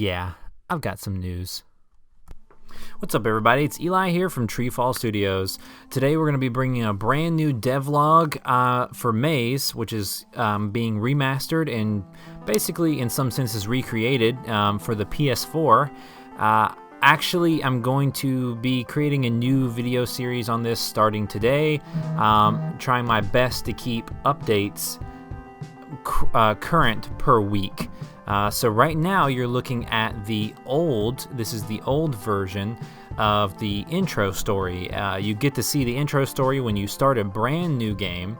Yeah, I've got some news. What's up, everybody? It's Eli here from Ps4 Studios. Today we're going to be bringing a brand new devlog for Maze, which is being remastered and basically in some senses recreated for the PS4. Actually, I'm going to be creating a new video series on this starting today, trying my best to keep updates current per week. So right now you're looking at this is the old version of the intro story. You get to see the intro story when you start a brand new game.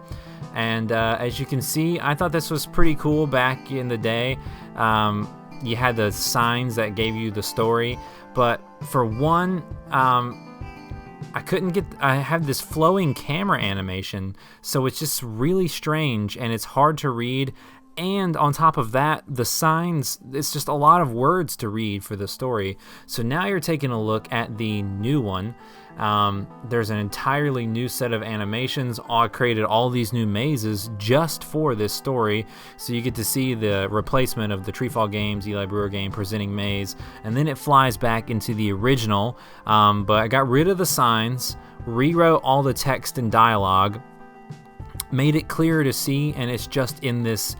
And as you can see, I thought this was pretty cool back in the day. You had the signs that gave you the story, but for one, I have this flowing camera animation, so it's just really strange and it's hard to read. And on top of that, the signs, it's just a lot of words to read for the story. So now you're taking a look at the new one. There's an entirely new set of animations. I created all these new mazes just for this story. So you get to see the replacement of the Ps4 Games, Eli Brewer game presenting Maze. And then it flies back into the original. But I got rid of the signs, rewrote all the text and dialogue, made it clearer to see, and it's just in this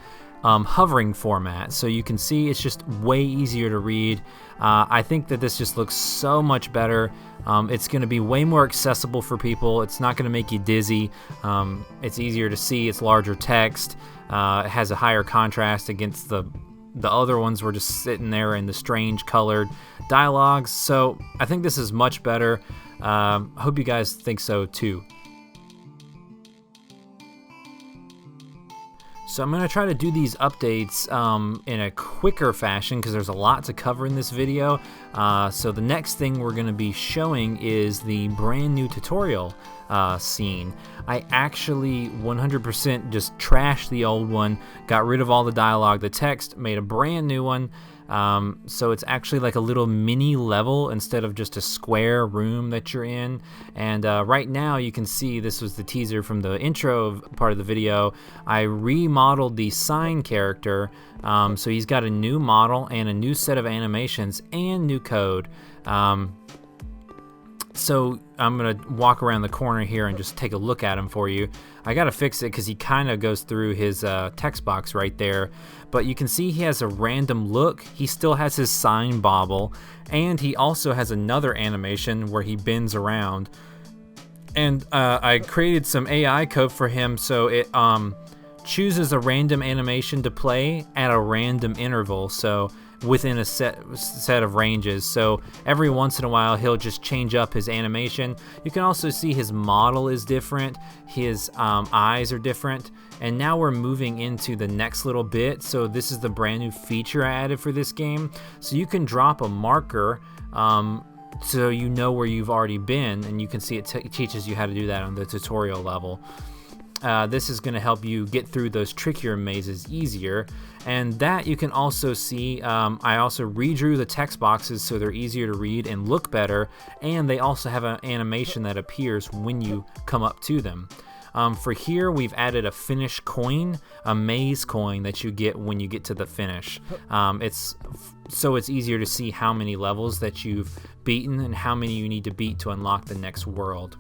hovering format, so you can see it's just way easier to read. I think that this just looks so much better. It's going to be way more accessible for people. It's not going to make you dizzy. It's easier to see. It's larger text. It has a higher contrast against the other ones were just sitting there in the strange colored dialogues. So I think this is much better. Hope you guys think so too. So I'm going to try to do these updates in a quicker fashion because there's a lot to cover in this video. So the next thing we're going to be showing is the brand new tutorial scene. I actually 100% just trashed the old one, got rid of all the dialogue, the text, made a brand new one. So it's actually like a little mini level instead of just a square room that you're in. And right now you can see this was the teaser from the intro part of the video. I remodeled the sign character, so he's got a new model and a new set of animations and new code. So I'm going to walk around the corner here and just take a look at him for you. I got to fix it because he kind of goes through his text box right there. But you can see he has a random look. He still has his sign bobble. And he also has another animation where he bends around. And I created some AI code for him so it chooses a random animation to play at a random interval. So within a set of ranges, so every once in a while he'll just change up his animation. You can also see his model is different, his eyes are different, and now we're moving into the next little bit. So this is the brand new feature I added for this game, so you can drop a marker so you know where you've already been, and you can see it teaches you how to do that on the tutorial level. This is going to help you get through those trickier mazes easier. And that you can also see, I also redrew the text boxes so they're easier to read and look better, and they also have an animation that appears when you come up to them. For here, we've added a finish coin, a maze coin that you get when you get to the finish. It's easier to see how many levels that you've beaten and how many you need to beat to unlock the next world.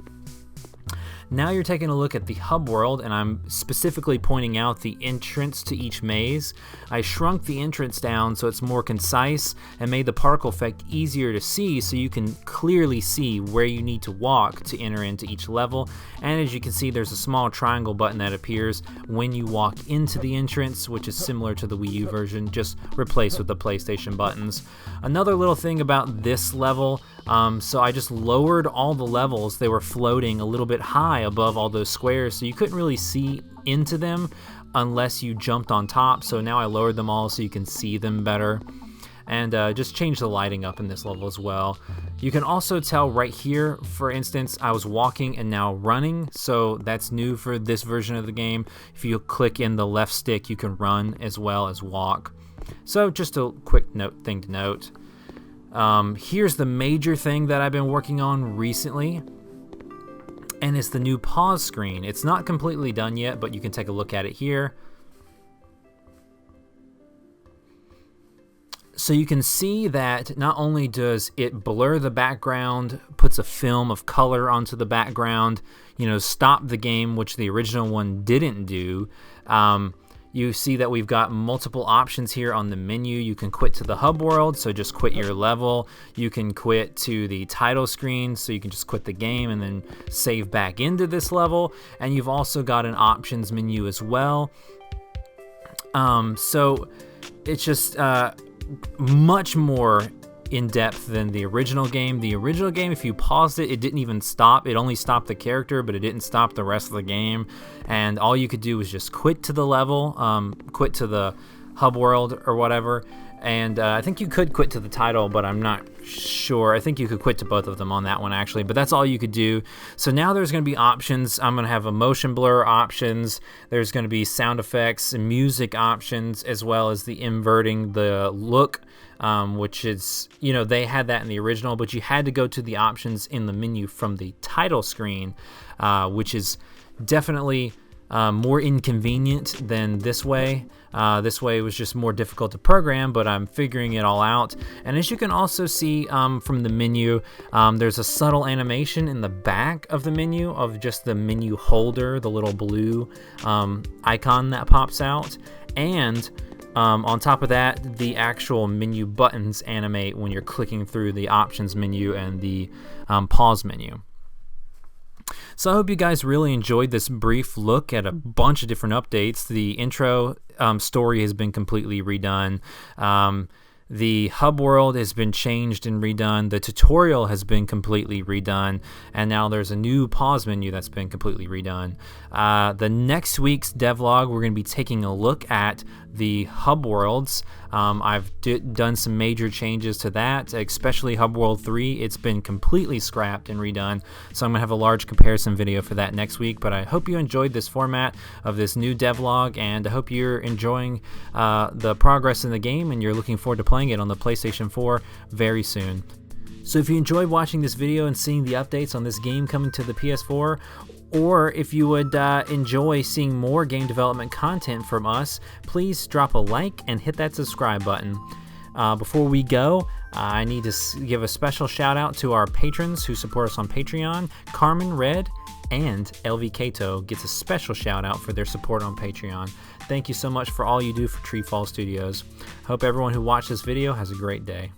Now you're taking a look at the hub world, and I'm specifically pointing out the entrance to each maze. I shrunk the entrance down so it's more concise and made the particle effect easier to see so you can clearly see where you need to walk to enter into each level. And as you can see, there's a small triangle button that appears when you walk into the entrance, which is similar to the Wii U version, just replaced with the PlayStation buttons. Another little thing about this level, so I just lowered all the levels. They were floating a little bit high above all those squares, so you couldn't really see into them unless you jumped on top. So now I lowered them all so you can see them better, and just changed the lighting up in this level as well. You can also tell right here, for instance, I was walking and now running, so that's new for this version of the game. If you click in the left stick, you can run as well as walk. So just a quick thing to note. Here's the major thing that I've been working on recently, and it's the new pause screen. It's not completely done yet, but you can take a look at it here. So you can see that not only does it blur the background, puts a film of color onto the background, you know, stop the game, which the original one didn't do. You see that we've got multiple options here on the menu. You can quit to the hub world, so just quit your level. You can quit to the title screen, so you can just quit the game and then save back into this level. And you've also got an options menu as well. So it's just much more in depth than the original game. The original game, if you paused it, it didn't even stop. It only stopped the character, but it didn't stop the rest of the game. And all you could do was just quit to the level, quit to the hub world or whatever. And I think you could quit to the title, but I'm not sure. I think you could quit to both of them on that one, actually, but that's all you could do. So now there's going to be options. I'm going to have a motion blur options. There's going to be sound effects and music options, as well as the inverting the look, which is, you know, they had that in the original, but you had to go to the options in the menu from the title screen, which is definitely more inconvenient than this way. This way was just more difficult to program, but I'm figuring it all out. And as you can also see from the menu, there's a subtle animation in the back of the menu of just the menu holder, the little blue icon that pops out. And on top of that, the actual menu buttons animate when you're clicking through the options menu and the pause menu. So I hope you guys really enjoyed this brief look at a bunch of different updates. The intro story has been completely redone. The hub world has been changed and redone. The tutorial has been completely redone. And now there's a new pause menu that's been completely redone. The next week's devlog, we're going to be taking a look at the hub worlds. I've done some major changes to that, especially hub world 3. It's been completely scrapped and redone. So I'm going to have a large comparison video for that next week. But I hope you enjoyed this format of this new devlog, and I hope you're enjoying the progress in the game and you're looking forward to playing it on the PlayStation 4 very soon. So if you enjoyed watching this video and seeing the updates on this game coming to the PS4, or if you would enjoy seeing more game development content from us, please drop a like and hit that subscribe button. Before we go, I need to give a special shout out to our patrons who support us on Patreon. Carmen Red and LV Kato gets a special shout out for their support on Patreon. Thank you so much for all you do for Treefall Studios. Hope everyone who watched this video has a great day.